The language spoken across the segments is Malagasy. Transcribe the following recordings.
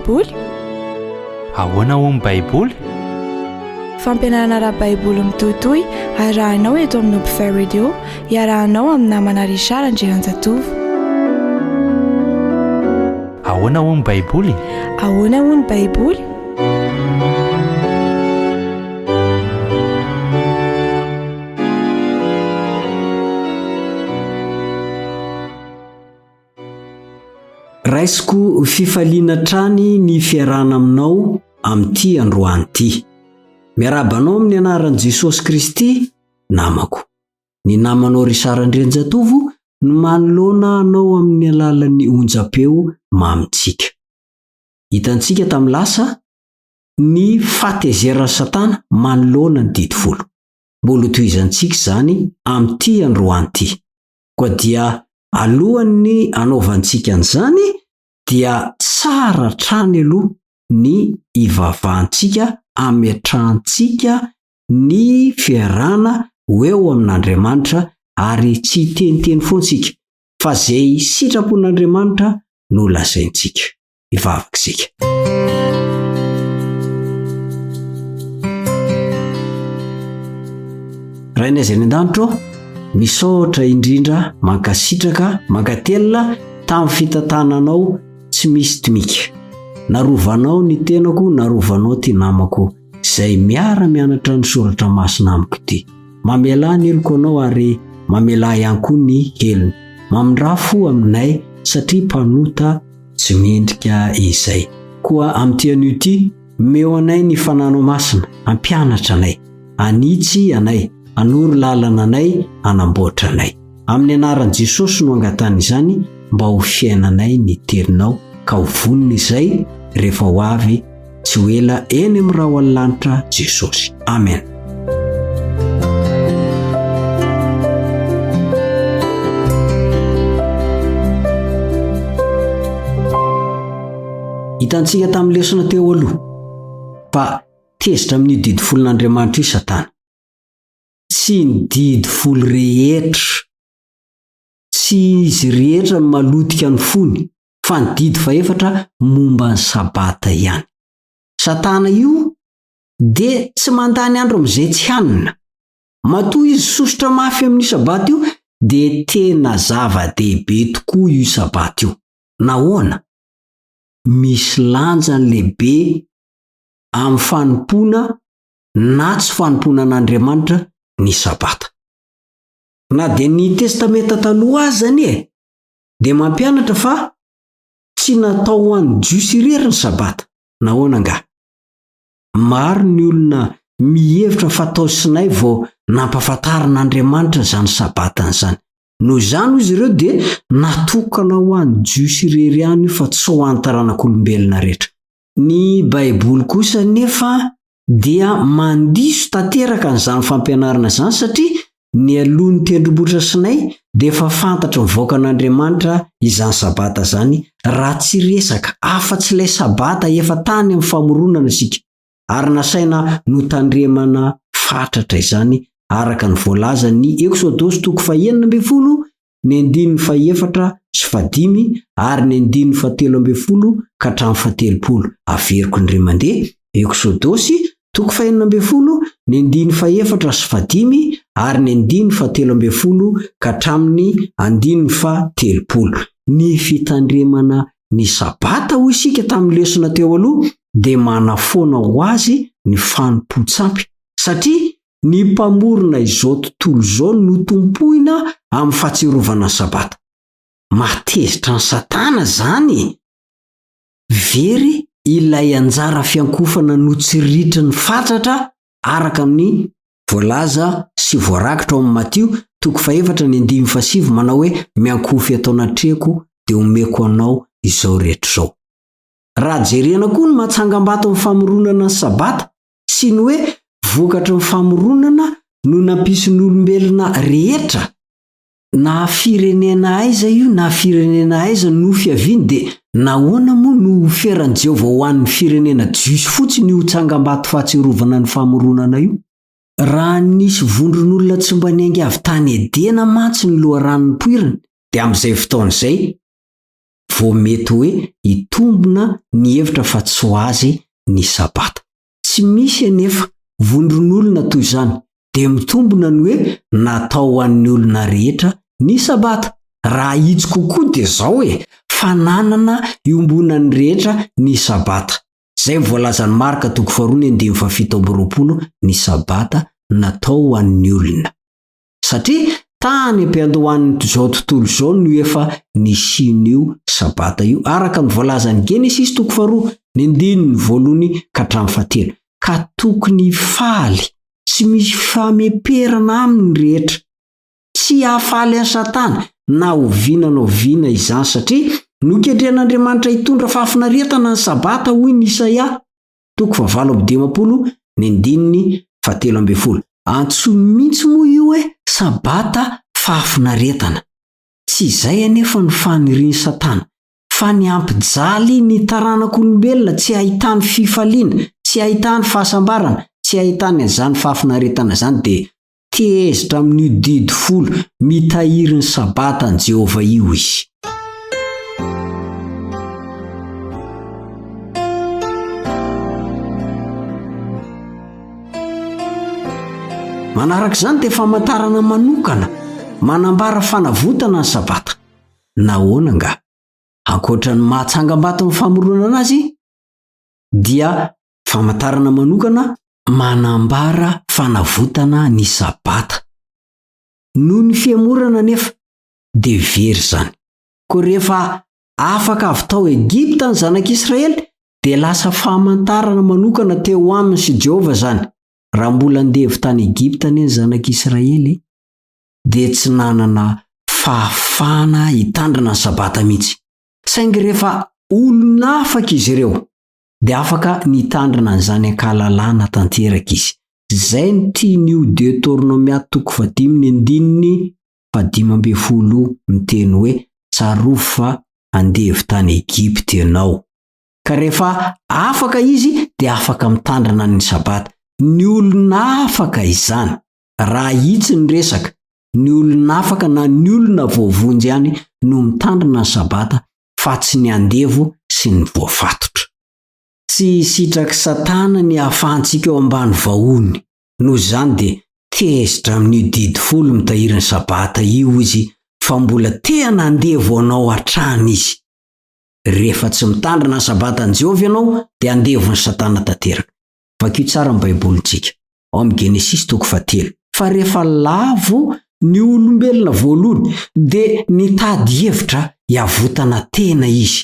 baiboly? Ahoana ho ny baiboly? Fampianarana ara-baiboly mitohitohy arahanao eto amin'ny Open Radio, iarahanao amin'ny namana Richard Andrianjatovo. Ahoana ho ny baiboly? Ahoana ho ny baiboly? Raisiko fifaliana trany ny fiarahana aminao amin'ity androany ity. Miarabanao amin'ny anaran'i Jesosy Kristy, namako. Ny namanao Richard Andrianjatovo no manoloana anao amin'ny alalan'ny onjam-peo mamintsika. Hitantsika tamin'ny lasa ny fatezeran'ny Satana manoloana ny didifolo. Mbola tohizantsika izany amin'ity androany ity. Koa dia alohan'ny anaovantsika an'izany dia tsara trany aloha ny ivavahantsika, ametrahantsika ny fiarahana eo amin'Andriamanitra ary tsy teniteny foansika fa izay sitrapon'Andriamanitra no lazaintsika. Ivavaka isika. Rainay izay an-danitro, misaotra indrindra, mankasitraka, mankatelina tamin'ny fitantananao tsy misy timika. Narovanao ny tenako, narovanao ty namako izay miara-mianatra ny soratra masina amiko ity. Mamela ny eloko anao ary mamela ihany koa ny heliny. Mamindrafo aminay satria mpanota tsy mendrika izay. Koa amin'ity anio ity, meo anay ny fananao masina, ampianatra anay, anitsy anay, anoro lalana anay, anamboatra anay. Amin'ny anaran'i Jesosy no angatana izany mba ho fiainanay ny terinao ka ho vonina izay rehefa ho avy tsy ho ela eny amin'ny rahoan'ny Jesosy. Amen. Hitantsika tamin'ny lesona teo aloha fa tezitra amin'ny didifolon'Andriamanitra io Satana. Tsy ny didifolo rehetra, tsy izy rehetra malotika ny fony, fa ny didy faefatra momba ny sabata ihany. Satana io dia tsy mandany andro amin'izay tsy hanina. Matoa izy sosotra mafy amin'ny sabata io dia tena zava-dehibe tokoa io sabata io. Nahoana? Misy lanjany lehibe amin'ny fanompona na tsy fanompona an'Andriamanitra ny sabata. Na dia ny testamenta taloha azany dia mampianatra fa tsy natao ho an'ny jiosy irery ny sabata. Nahoana nga? Maro ny olona mihevitra fa tao sinay vao nampafantarin'Andriamanitra izany sabata izany. Noho izany izy ireo dia natokana ho an'ny jiosy irery ihany fa tsy ho an'ny taranak'olombelona rehetra. Ny baiboly kosa nefa dia mandiso tanteraka an'izany fampianarana izany satria ny alohan'ny tendrombohitra sinay dia efa fantatra mivoaka an'Andriamanitra izany sabata izany raha tsy resaka afa-tsy ilay sabata efa tany amin'ny famoronana isika. Ary nasaina notandremana fatratra izany araka ny voalaza ny Eksodosy 9:12, ny 4:7 ary ny 7:13 ka hatramin'ny 17. Averiko indray mandeha Eksodosy 9:12, ny 4:7 ary ny 7:13 ka hatramin'ny 17. Ny fitandremana ny sabata ho isika tamin'ny lesona teo aloha dia manafoana ho azy ny fanompo-tsampy satria ny mpamorona izao tontolo izao no tompoina amin'ny fahatsiarovana ny sabata. Matezitra ny Satana izany. Very ilay anjara fiankofana no tsy ritra ny fatratra araka amin'ny voalaza sy voarakitra ao amin'ny Matio 4:7 manao hoe miankofy atao anatrehako dia omeko anao izao rehetra izao. Raha jerena koa ny mahatsangam-bato amin'ny famoronana ny sabata sy ny hoe vokatra ny famoronana no nampisy ny olombelona rehetra na firenena aiza io na firenena aiza no fiaviany dia nahoana moa no feran'i Jehovah ho an'ny firenena jiosy fotsiny io tsangam-bato fahatsiarovana ny famoronana io? Raha nisy vondron'olona tsy mba niainga avy tany Edena mantsy ny loharanon'ny poirany dia amin'izay fotoana izay vo mety hoe hitombona ny hevitra fa tsy ho azy ny sabata. Tsy misy anefa vondron'olona toy izany dia mitombona ny hoe natao ho an'ny olona rehetra ny sabata. Raha hitsy kokoa dia izao hoe fananana iombonan'ny rehetra ny sabata. Izay voalazan'ny Marka 2:7 ny sabata natao ho an'ny olona. Satria tany ampiandohan'ny izao tontolo izao no efa nisian'io sabata io araka ny voalazan'ny Genesis 2:1-7 ka tokony faly tsy misy fameperana aminy rehetra. Tsy hafaly any Satana na oviana na oviana izany satria noketrehan'Andriamanitra hitondra fahafinaretana ny sabata hoy ny Isaia 8:17. Antsoiny mihitsy moa io hoe sabata fahafinaretana. Tsy izay anefa ny fanirian'ny Satana fa ny ampijaly ny taranak'olombelona tsy ahitany fifaliana, tsy ahitany fahasambarana, tsy ahitany an'izany fahafinaretana izany dia tezitra amin'ny didy folo mitahiry ny sabatan'i Jehova io izy. Manaraka izany dia famantarana manokana manambara fanavotana ny sabata. Nahoana nga? Ankoatra ny mahatsangam-bato ny famoronana azy dia famantarana manokana manambara fanavotana ny sabata. Noho ny fiamorana nefa dia very izany. Koa rehefa afaka avy tao Egipta ny zanak'Israely dia lasa famantarana manokana teo aminy sy Jehova izany. Raha mbola andevy tany Egipta ny zanak'Israely dia tsy nanana fahafana hitandrina ny sabata mihitsy. Saingy rehefa olona afaka izy ireo dia afaka nitandrina an'izany ankalalana tanteraka izy. Izay ny tian'io Deuteronomia 5:15 miteny hoe tsarovy fa andevy tany Egipta ianao. Ka rehefa afaka izy dia afaka mitandrina ny sabata. Ny olona afaka izany raha hitsy ny resaka, ny olona afaka na ny olona voavonjy ihany no mitandrina ny sabata fa tsy ny andevo sy ny voafatotra. Tsy sitraky Satana ny ahafahantsika eo ambany vahony. Noho izany dia tezitra amin'ny didy folo mitahiry ny sabata io izy fa mbola tena andevo anao hatrany izy. Rehefa tsy mitandrina ny sabatan'i Jehova ianao dia andevo ny Satana tanteraka. Vakio tsara ny Baibolintsika ao amin'ny Genesis 3:3. Fa rehefa lavo ny olombelona voalohany dia nitady hevitra hiavotana tena izy.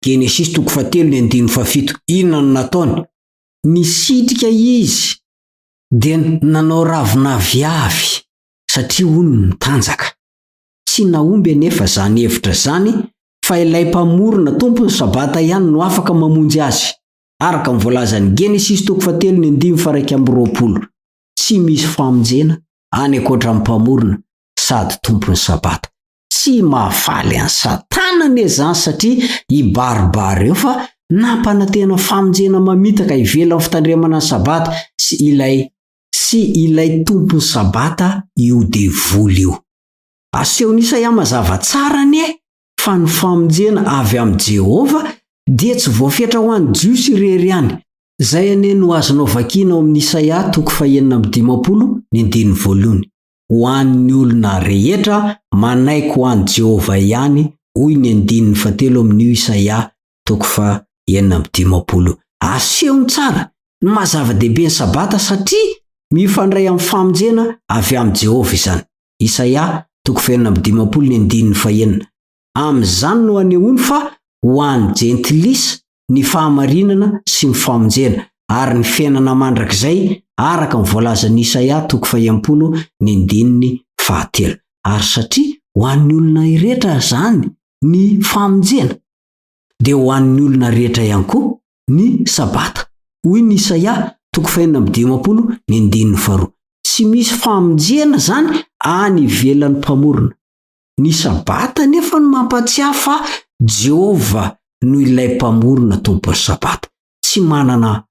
Genesis 3:3-7. Inona no nataony? Nisitrika izy dia nanao ravina viavy satria hono mitanjaka. Tsy naomby anefa izany hevitra izany fa ilay mpamorona tompony sabata ihany no afaka mamonjy azy. Araka ny voalazan'ny Genesis 3:1-20. Tsy misy famonjena any ankoatra ny mpamorona sady tompony sabata. Tsy mahafaly any Satana ne izany satria ibaribary eo fa nampanantena famonjena mamitaka ivelan'ny fitandremana ny sabata sy ilay tompony sabata io devoly io. Asehony Isaia mazava tsara ne fa ny famonjena avy amin'ny Jehova dia tsy voafetra ho an'ny jiosy irery ihany. Izay ane no azonao vakiana ao amin'ny Isaia 4:15. Ho an'ny olona rehetra manaiky ho an'ny Jehova ihany, hoy ny 7 amin'io Isaia 4:15. Asehony tsara ny mazava-dehibe ny sabata satria mifandray amin'ny famonjena avy amin'ny Jehova izany. Isaia 4:15. Amin'izany no anehoany fa ho an'ny jentilisa ny fahamarinana sy ny famonjena ary ny fiainana mandrakizay araka ny voalazan'ny Isaia 1:7. Ary satria ho an'ny olona rehetra izany ny famonjena dia ho an'ny olona rehetra ihany koa ny sabata. Hoy ny Isaia 4:15. Tsy misy famonjena izany any ivelan'ny mpamorona. Ny sabata nefa no mampatsiahy fa Jehova no ilay mpamorona tompony sabata. Tsy manana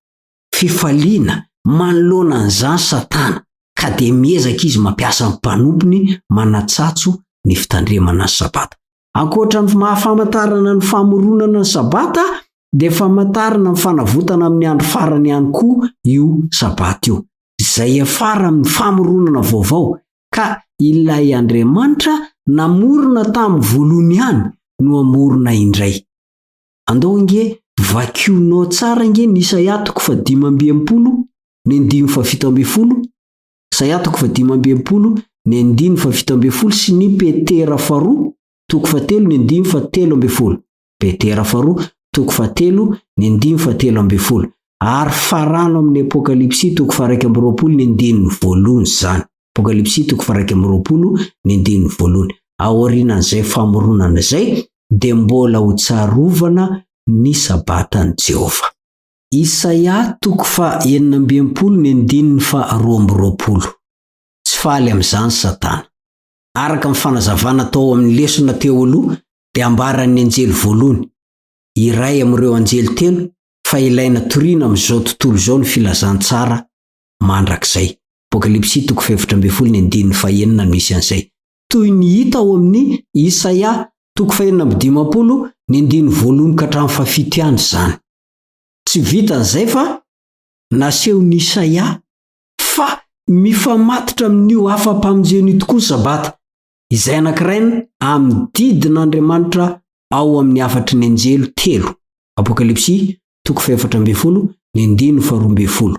fifaliana manoloana an'izany Satana ka dia miezaka izy mampiasa ny mpanompony manatsatso ny fitandremana ny sabata. Ankoatra ny mahafamantarana ny famoronana ny sabata, dia famantarana ny fanavotana amin'ny andro farany ihany koa io sabata io. Izay afara amin'ny famoronana vaovao. Ka ilay Andriamanitra namorona tamin'ny voalohany ihany no amorona indray. Andao nge vakionao tsara nge ny Isaia 5:12, ny 5:17, Isaia 5:12, ny 5:17 sy ny Petera 2, 7, ny 5:17. Petera 2, 7, ny 5:17. Ary farano amin'ny Apokalipsy 1:20, ny 1:20 zany. Apokalipsy 1:20, ny 1:20. Aorianan'izay famoronana izay dia mbola ho tsarovana ny sabatan'i Jehova. Isaia 9:12, ny 12. Tsy faly amin'izany Satana. Araka ny fanazavana tao amin'ny lesona teo aloha dia ambaran'ny anjely voalohany, iray amin'ireo anjely telo, fa ilaina toriana amin'izao tontolo izao ny filazantsara mandrakizay. Apokalipsy 1:12, ny 1:9 misy an'izay. Toy ny hita ao amin'ny Isaia 1:15, ny 1:20 ka hatramin'ny 7 ihany zany. Tsy vitan'izay fa nasehon'i Isaia fa mifamatotra amin'io afa-pamonjen'io tokoa sabata, izay anankiray amin'ny didin'Andriamanitra ao amin'ny afatry ny anjely telo. Apokalipsy 1:14, ny 1:12.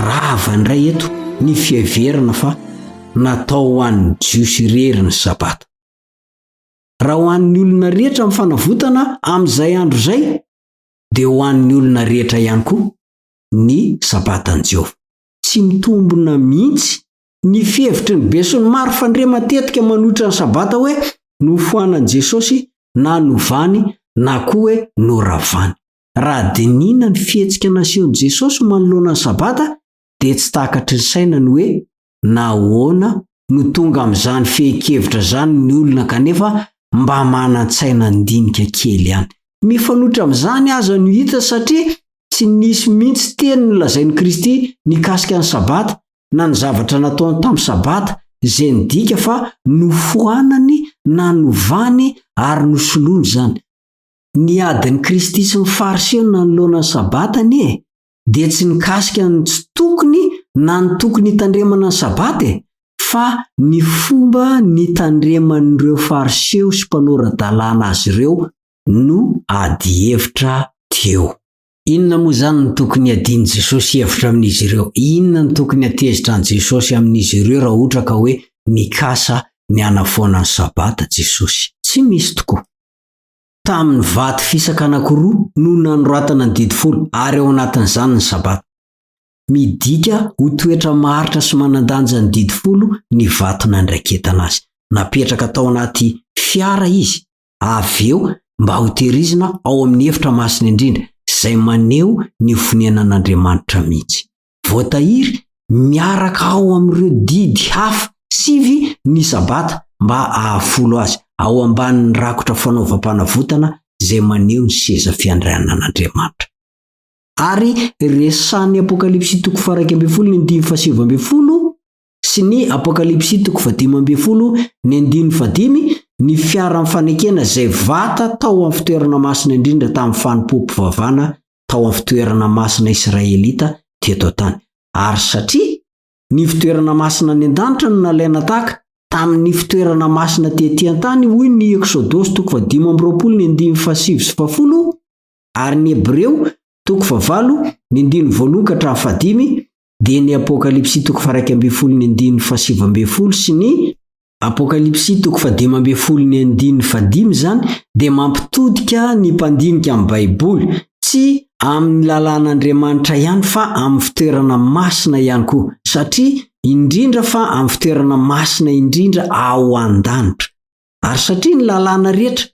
Rava indray eto ny fiheverana fa natao ho an'ny jiosy irery ny sabata. Raha ho an'ny olona rehetra amin'ny fanavotana amin'izay andro izay, dia ho an'ny olona rehetra ihany koa ny sabatan'i Jehova. Tsy mitombona mihitsy ny fihevitry ny be sy ny maro fandre matetika manohitra ny sabata hoe nofohanan'i Jesosy na novany na koa hoe noravany. Raha dinina ny fihetsika nasehon'i Jesosy manoloana ny sabata, dia tsy takatry ny sainany hoe nahoana no tonga amin'izany fehi-kevitra zany ny olona kanefa mba manan-tsaina ndinika kely ihany. Mifanohitra amin'izany aza no hita satria tsy nisy mihitsy teny nolazain'i Kristy nikasika ny sabata na ny zavatra nataony tamin'ny sabata izay nidika fa nofohanany na novany ary nosoloany zany. Ny adin'i Kristy sy ny fariseo nanoloana ny sabata dia tsy nikasika ny tsy tokony na ny tokony hitandremana ny sabata fa ny fomba nitandreman'ireo fariseo sy mpanorandalàna azy ireo no ady hevitra teo. Inona moa zany ny tokony adian'i Jesosy hevitra amin'izy ireo? Inona ny tokony atezitra an' Jesosy amin'izy ireo raha ohatra ka hoe nikasa ny hanafoana ny sabata Jesosy? Tsy misy tokoa. Tamin'ny vaty fisaka anankiroa no nanoratana ny didy folo ary ao anatin'izany ny sabata. Midika ho toetra maharitra sy manandanja ny didy folo ny vato nandraiketana azy. Napetraka tao anaty fiara izy, avy eo mba ho tehirizina ao amin'ny efitra masina indrindra, izay maneho ny fonenan'Andriamanitra mihitsy. Voatahiry miaraka ao amin'ireo didy hafa 7 ny sabata mba ahafolo azy ao ambanin'ny rakotra fanaovam-panavotana izay maneho ny seza fiandrianan'Andriamanitra. Ary resan'ny Apokalipsy 1:12, ny 1:17 sy ny Apokalipsy 1:15, ny 1:5, ny fiara mifanekena izay vata tao amin'ny fitoerana masina indrindra tamin'ny fanompo-pivavahana tao amin'ny fitoerana masina Israelita teto tany. Ary satria ny fitoerana masina any an-danitra no nalaina tahaka tamin'ny fitoerana masina tetỳ an-tany hoy ny Eksodosy 15:20, ny 17:10, ary ny Hebreo 1:9, ny 9 ka hatramin'ny 15, dia ny Apokalipsy 1:11, ny 9:17 sy ny Apokalipsy 1:15, ny 9:15 zany dia mampitodika ny mpandinika amin'ny Baiboly tsy amin'ny lalàn'Andriamanitra ihany fa amin'ny fitoerana masina ihany koa, satria indrindra fa amin'ny fitoerana masina indrindra ao an-danitra. Ary satria ny lalàna rehetra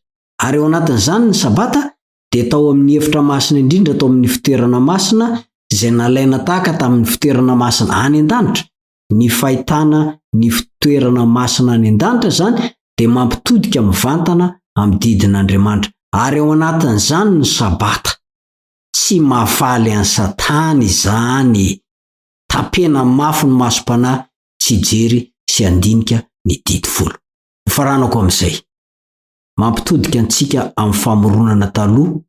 ary ao anatin'izany ny sabata dia tao amin'ny efitra masina indrindra tao amin'ny fitoerana masina izay nalaina tahaka tamin'ny fitoerana masina any an-danitra. Ny fahitana ny fitoerana masina any an-danitra zany dia mampitodika mivantana amin'ny didin'Andriamanitra, ary ao anatin'izany ny sabata. tsy mahafaly any Satany izany. Tapena mafy ny masom-panahy, tsy jery sy andinika ny didy folo. Faranako amin'izay, mampitodika antsika amin'ny famoronana taloha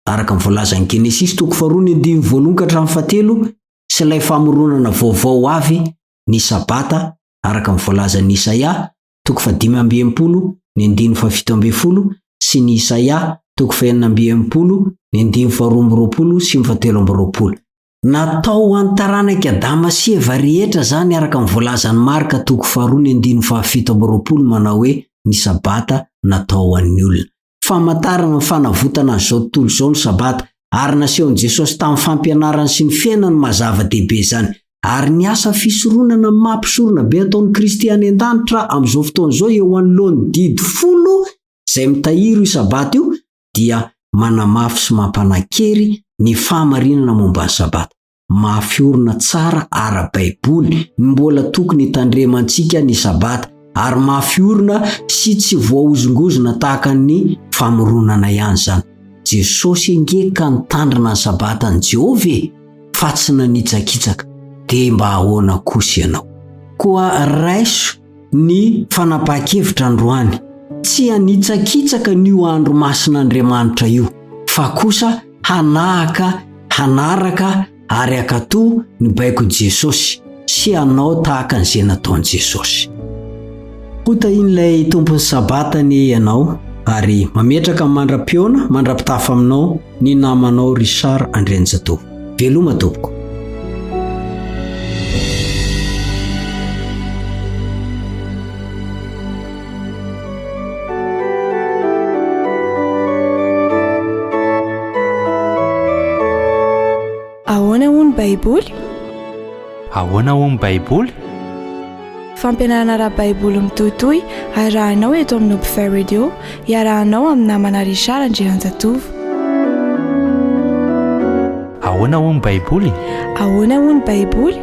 araka ny voalazan'ny Genesis 2:1-7 sy ilay famoronana vaovao avy ny sabata araka ny voalazan'ny Isaia 5:17 sy ny Isaia 4:12 sy 13. Natao an-taranaka Adama sy Eva rehetra zany araka ny voalazan'ny Marka 2:17 manao hoe ny sabata natao an'ny olona. Famantarana ny fanavotana an'izao tontolo izao ny sabata, ary nasehon'i Jesosy tamin'ny fampianarany sy ny fiainany mazava-dehibe zany. Ary ny asa fisoronana mampisorona be ataon'ny Kristiany an-danitra amin'izao fotoana izao eo anoloan'ny didy folo izay mitahiro io sabata io, dia manamafy sy mampanakery ny fahamarinana momba ny sabata. Mafiorina tsara ara-Baiboly mbola tokony hitandremantsika ny sabata, ary mafiorina sy tsy voaozongozona tahaka ny famoronana ihany zany. Jesosy engeka nitandrina ny sabata ny Jehovah fa tsy nanitsakitsaka, dia mba ahoana kosa ianao? Koa raiso ny fanapahan-kevitra androany, tsy hanitsakitsaka n'io andro masin'Andriamanitra io, fa kosa hanaraka ary akatoa ny baiko Jesosy sy hanao tahaka an'izay nataon'i Jesosy. Hotahin'ilay tompon'ny sabatany ianao, ary mametraka mandra-piona mandra-pitafa aminao ny namanao Richard Andrianjatovo. Veloma tompoko. Ahoana hono Baiboly? Ahoana hono Baiboly? Fampianarana ara-Baiboly mitohitohy arahanao eto amin'ny Upfare Radio, iarahanao amin'ny namana Richard Andrianjatovo. Ahoana hono Baiboly? Ahoana hono Baiboly?